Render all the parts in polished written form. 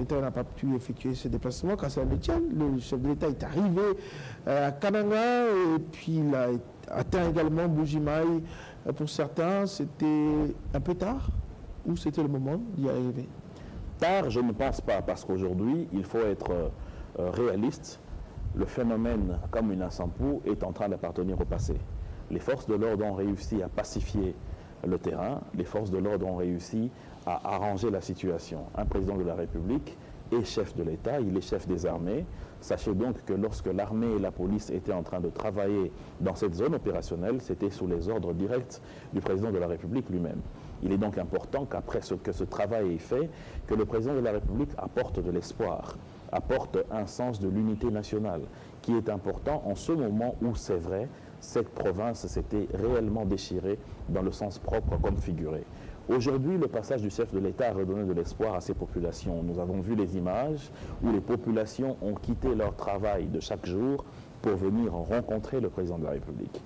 l'État n'a pas pu effectuer ce déplacement, quand ça le tient, le chef de l'État est arrivé à Kananga et puis il a atteint également Bujimaï. Pour certains, c'était un peu tard ou c'était le moment d'y arriver? Tard, je ne pense pas, parce qu'aujourd'hui, il faut être réaliste. Le phénomène Kamwina Sampou est en train d'appartenir au passé. Les forces de l'ordre ont réussi à pacifier le terrain, les forces de l'ordre ont réussi à arranger la situation. Un président de la République est chef de l'État, il est chef des armées. Sachez donc que lorsque l'armée et la police étaient en train de travailler dans cette zone opérationnelle, c'était sous les ordres directs du président de la République lui-même. Il est donc important qu'après que ce travail est fait, que le président de la République apporte de l'espoir, apporte un sens de l'unité nationale, qui est important en ce moment où, c'est vrai, cette province s'était réellement déchirée dans le sens propre comme figuré. Aujourd'hui, le passage du chef de l'État a redonné de l'espoir à ces populations. Nous avons vu les images où les populations ont quitté leur travail de chaque jour pour venir rencontrer le président de la République.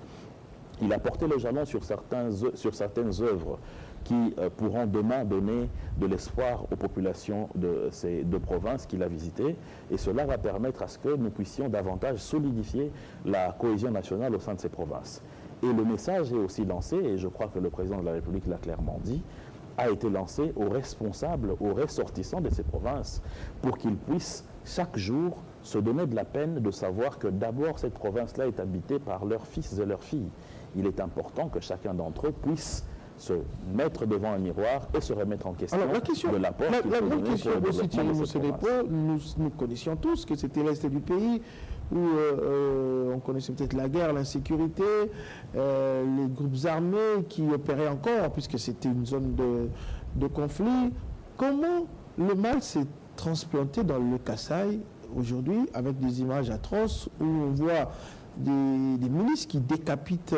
Il a porté le jalon sur certaines œuvres qui pourront demain donner de l'espoir aux populations de ces deux provinces qu'il a visitées. Et cela va permettre à ce que nous puissions davantage solidifier la cohésion nationale au sein de ces provinces. Et le message est aussi lancé, et je crois que le président de la République l'a clairement dit, a été lancé aux responsables, aux ressortissants de ces provinces, pour qu'ils puissent chaque jour se donner de la peine de savoir que d'abord cette province-là est habitée par leurs fils et leurs filles. Il est important que chacun d'entre eux puisse se mettre devant un miroir et se remettre en question. Alors, la question, de l'apport qu'il faut donner question pour le aussi, développement de cette province. nous connaissions tous que c'était l'Est du pays, où on connaissait peut-être la guerre, l'insécurité, les groupes armés qui opéraient encore, puisque c'était une zone de conflit. Comment le mal s'est transplanté dans le Kasaï aujourd'hui, avec des images atroces, où on voit des milices qui décapitent,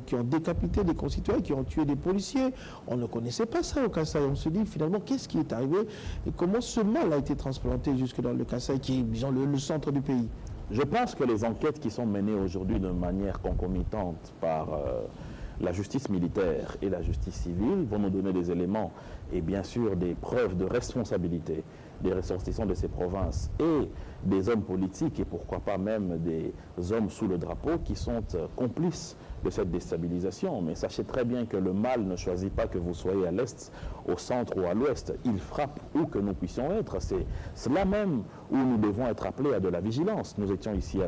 qui ont décapité des concitoyens, qui ont tué des policiers. On ne connaissait pas ça au Kasaï. On se dit finalement qu'est-ce qui est arrivé et comment ce mal a été transplanté jusque dans le Kasaï, qui est disons, le centre du pays. Je pense que les enquêtes qui sont menées aujourd'hui de manière concomitante par la justice militaire et la justice civile vont nous donner des éléments et bien sûr des preuves de responsabilité des ressortissants de ces provinces et des hommes politiques et pourquoi pas même des hommes sous le drapeau qui sont complices de cette déstabilisation. Mais sachez très bien que le mal ne choisit pas que vous soyez à l'est, au centre ou à l'ouest. Il frappe où que nous puissions être. C'est là même où nous devons être appelés à de la vigilance. Nous étions ici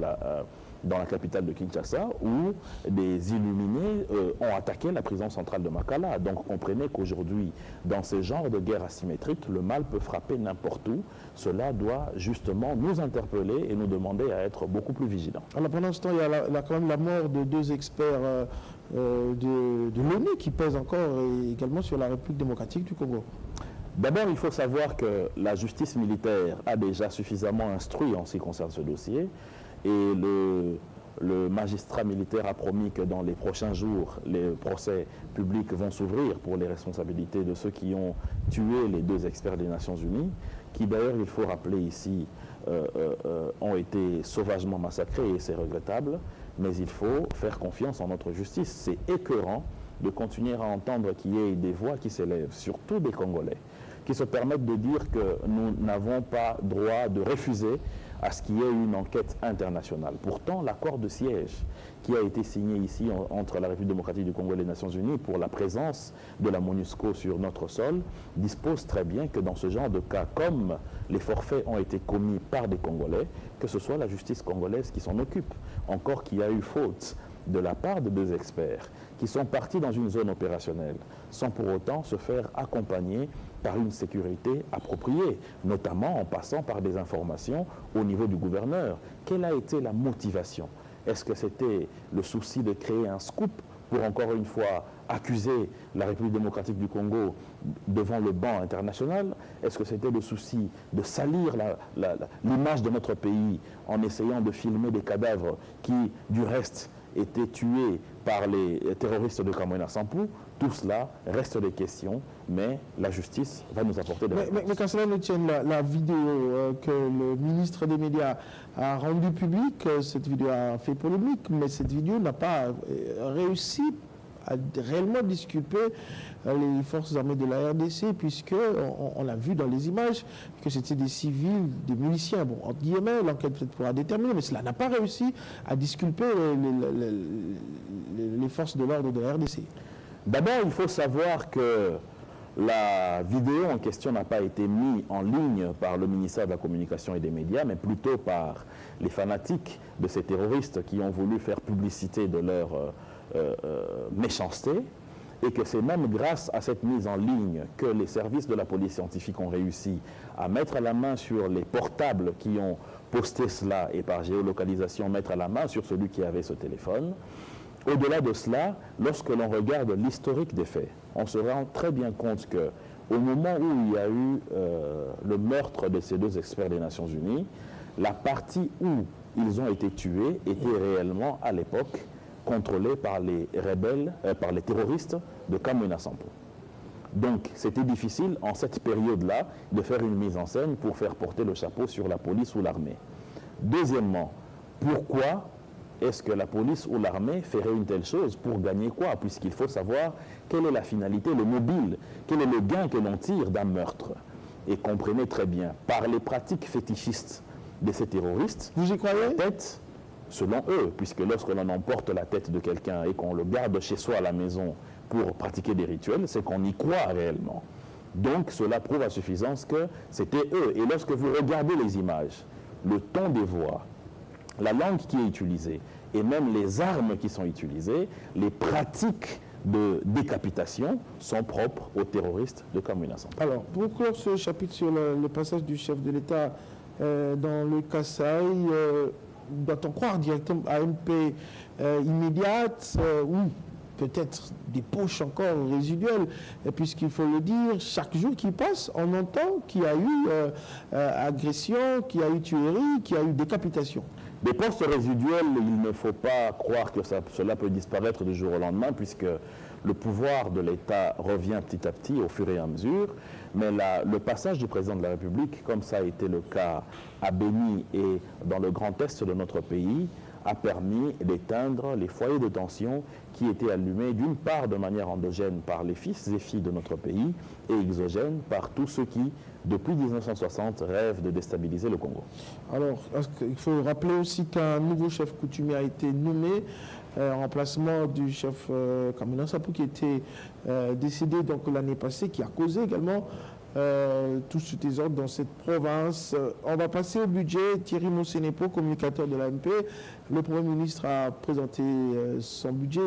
dans la capitale de Kinshasa, où des illuminés ont attaqué la prison centrale de Makala. Donc comprenez qu'aujourd'hui, dans ce genre de guerre asymétrique, le mal peut frapper n'importe où. Cela doit justement nous interpeller et nous demander à être beaucoup plus vigilants. Alors pendant ce temps, il y a quand même la mort de deux experts de l'ONU qui pèsent encore également sur la République démocratique du Congo. D'abord, il faut savoir que la justice militaire a déjà suffisamment instruit en ce qui concerne ce dossier. Et le magistrat militaire a promis que dans les prochains jours, les procès publics vont s'ouvrir pour les responsabilités de ceux qui ont tué les deux experts des Nations Unies, qui d'ailleurs, il faut rappeler ici, ont été sauvagement massacrés et c'est regrettable, mais il faut faire confiance en notre justice. C'est écœurant de continuer à entendre qu'il y ait des voix qui s'élèvent, surtout des Congolais, qui se permettent de dire que nous n'avons pas droit de refuser à ce qu'il y ait une enquête internationale. Pourtant, l'accord de siège qui a été signé ici entre la République démocratique du Congo et les Nations Unies pour la présence de la MONUSCO sur notre sol dispose très bien que dans ce genre de cas, comme les forfaits ont été commis par des Congolais, que ce soit la justice congolaise qui s'en occupe. Encore qu'il y a eu faute de la part de deux experts qui sont partis dans une zone opérationnelle sans pour autant se faire accompagner par une sécurité appropriée, notamment en passant par des informations au niveau du gouverneur. Quelle a été la motivation? Est-ce que c'était le souci de créer un scoop pour encore une fois accuser la République démocratique du Congo devant le banc international? Est-ce que c'était le souci de salir l'image de notre pays en essayant de filmer des cadavres qui, du reste, étaient tués par les terroristes de Kamwina Sampou? Tout cela reste des questions, mais la justice va nous apporter des réponses. Mais quand cela nous tient, la vidéo que le ministre des Médias a rendue publique, cette vidéo a fait polémique, mais cette vidéo n'a pas réussi à réellement disculper les forces armées de la RDC, puisque on a vu dans les images que c'était des civils, des miliciens. Bon, entre guillemets, l'enquête peut-être pourra déterminer, mais cela n'a pas réussi à disculper les forces de l'ordre de la RDC. D'abord, il faut savoir que la vidéo en question n'a pas été mise en ligne par le ministère de la Communication et des Médias, mais plutôt par les fanatiques de ces terroristes qui ont voulu faire publicité de leur méchanceté, et que c'est même grâce à cette mise en ligne que les services de la police scientifique ont réussi à mettre la main sur les portables qui ont posté cela et par géolocalisation mettre la main sur celui qui avait ce téléphone. Au-delà de cela, lorsque l'on regarde l'historique des faits, on se rend très bien compte qu'au moment où il y a eu le meurtre de ces deux experts des Nations Unies, la partie où ils ont été tués était réellement, à l'époque, contrôlée par les rebelles, par les terroristes de Kamwina Nsapu. Donc, c'était difficile, en cette période-là, de faire une mise en scène pour faire porter le chapeau sur la police ou l'armée. Deuxièmement, pourquoi est-ce que la police ou l'armée ferait une telle chose? Pour gagner quoi? Puisqu'il faut savoir quelle est la finalité, le mobile, quel est le gain que l'on tire d'un meurtre. Et comprenez très bien, par les pratiques fétichistes de ces terroristes, vous y croyez? La tête, selon eux, puisque lorsque l'on emporte la tête de quelqu'un et qu'on le garde chez soi à la maison pour pratiquer des rituels, c'est qu'on y croit réellement. Donc cela prouve à suffisance que c'était eux. Et lorsque vous regardez les images, le ton des voix, la langue qui est utilisée et même les armes qui sont utilisées, les pratiques de décapitation sont propres aux terroristes de Kamwina Nsapu. Alors, pour clore ce chapitre sur le passage du chef de l'État dans le Kasaï, doit-on croire directement à une paix immédiate ou peut-être des poches encore résiduelles, puisqu'il faut le dire, chaque jour qui passe, on entend qu'il y a eu agression, qu'il y a eu tuerie, qu'il y a eu décapitation. Des postes résiduels, il ne faut pas croire que cela peut disparaître du jour au lendemain, puisque le pouvoir de l'État revient petit à petit au fur et à mesure. Mais le passage du président de la République, comme ça a été le cas à Béni et dans le Grand Est de notre pays, a permis d'éteindre les foyers de tension qui étaient allumés d'une part de manière endogène par les fils et filles de notre pays et exogène par tous ceux qui, depuis 1960, rêvent de déstabiliser le Congo. Alors, il faut rappeler aussi qu'un nouveau chef coutumier a été nommé en remplacement du chef Kamwina Nsapu qui était décédé l'année passée, qui a causé également tout ce désordre dans cette province. On va passer au budget. Thierry Monsenepo, communicateur de l'AMP, le Premier ministre a présenté son budget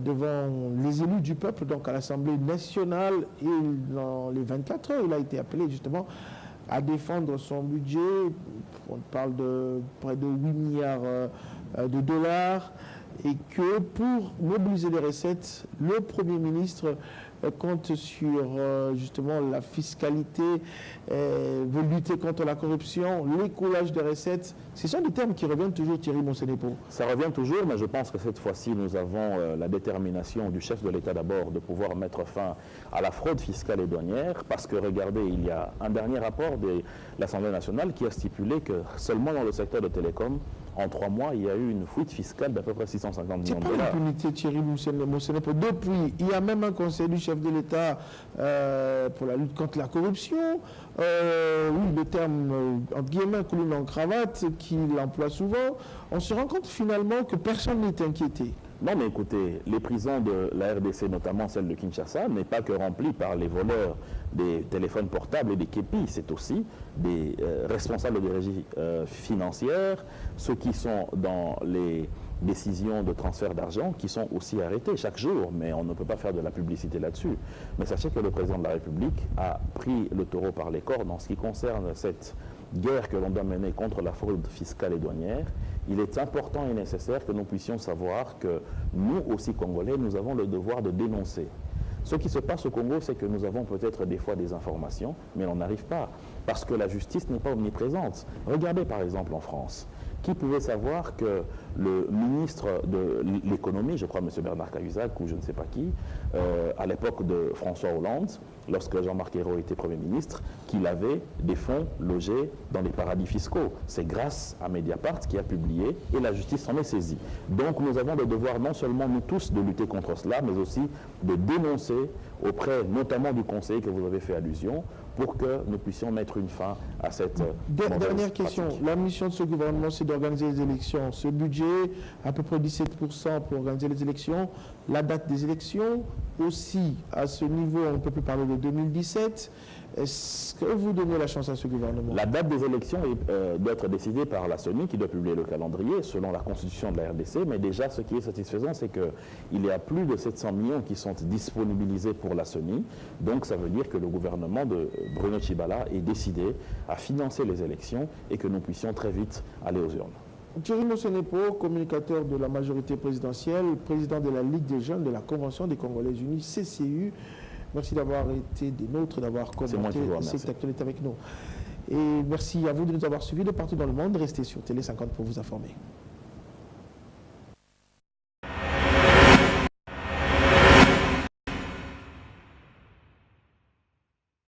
devant les élus du peuple, donc à l'Assemblée nationale, et dans les 24 heures, il a été appelé justement à défendre son budget. On parle de près de 8 milliards de dollars, et que pour mobiliser les recettes, le Premier ministre compte sur justement la fiscalité, veut lutter contre la corruption, l'écoulage des recettes. Ce sont des termes qui reviennent toujours, Thierry Monsenepo. Ça revient toujours, mais je pense que cette fois-ci, nous avons la détermination du chef de l'État d'abord de pouvoir mettre fin à la fraude fiscale et douanière, parce que regardez, il y a un dernier rapport de l'Assemblée nationale qui a stipulé que seulement dans le secteur de télécom, en 3 mois, il y a eu une fuite fiscale d'à peu près 650 millions de dollars. C'est pas l'impunité, Thierry Monsenepo. Depuis, il y a même un conseil du chef de l'État pour la lutte contre la corruption. Oui, le terme, entre guillemets, colonne en cravate, qu'il emploie souvent. On se rend compte finalement que personne n'est inquiété. Non, mais écoutez, les prisons de la RDC, notamment celle de Kinshasa, n'est pas que remplies par les voleurs des téléphones portables et des képis. C'est aussi des responsables des régies financières, ceux qui sont dans les décisions de transfert d'argent, qui sont aussi arrêtés chaque jour. Mais on ne peut pas faire de la publicité là-dessus. Mais sachez que le président de la République a pris le taureau par les cornes en ce qui concerne cette guerre que l'on doit mener contre la fraude fiscale et douanière. Il est important et nécessaire que nous puissions savoir que nous aussi, Congolais, nous avons le devoir de dénoncer. Ce qui se passe au Congo, c'est que nous avons peut-être des fois des informations, mais on n'arrive pas, parce que la justice n'est pas omniprésente. Regardez par exemple en France, qui pouvait savoir que le ministre de l'économie, je crois M. Bernard Cahuzac ou je ne sais pas qui, à l'époque de François Hollande, lorsque Jean-Marc Ayrault était Premier ministre, qu'il avait des fonds logés dans les paradis fiscaux. C'est grâce à Mediapart qui a publié et la justice s'en est saisie. Donc nous avons le devoir non seulement nous tous de lutter contre cela, mais aussi de dénoncer auprès notamment du Conseil que vous avez fait allusion, pour que nous puissions mettre une fin à cette dernière question. pratique. La mission de ce gouvernement, c'est d'organiser les élections. Ce budget, à peu près 17% pour organiser les élections. La date des élections, aussi, à ce niveau, on ne peut plus parler de 2017. Est-ce que vous donnez la chance à ce gouvernement? La date des élections doit être décidée par la CENI qui doit publier le calendrier selon la constitution de la RDC, mais déjà ce qui est satisfaisant, c'est qu'il y a plus de 700 millions qui sont disponibilisés pour la CENI, donc ça veut dire que le gouvernement de Bruno Tshibala est décidé à financer les élections et que nous puissions très vite aller aux urnes. Thierry Mosenepo, communicateur de la majorité présidentielle, président de la Ligue des jeunes de la Convention des Congolais Unis, CCU. Merci d'avoir été des nôtres, d'avoir commenté cette actualité avec nous. Et merci à vous de nous avoir suivis de partout dans le monde. Restez sur Télé 50 pour vous informer.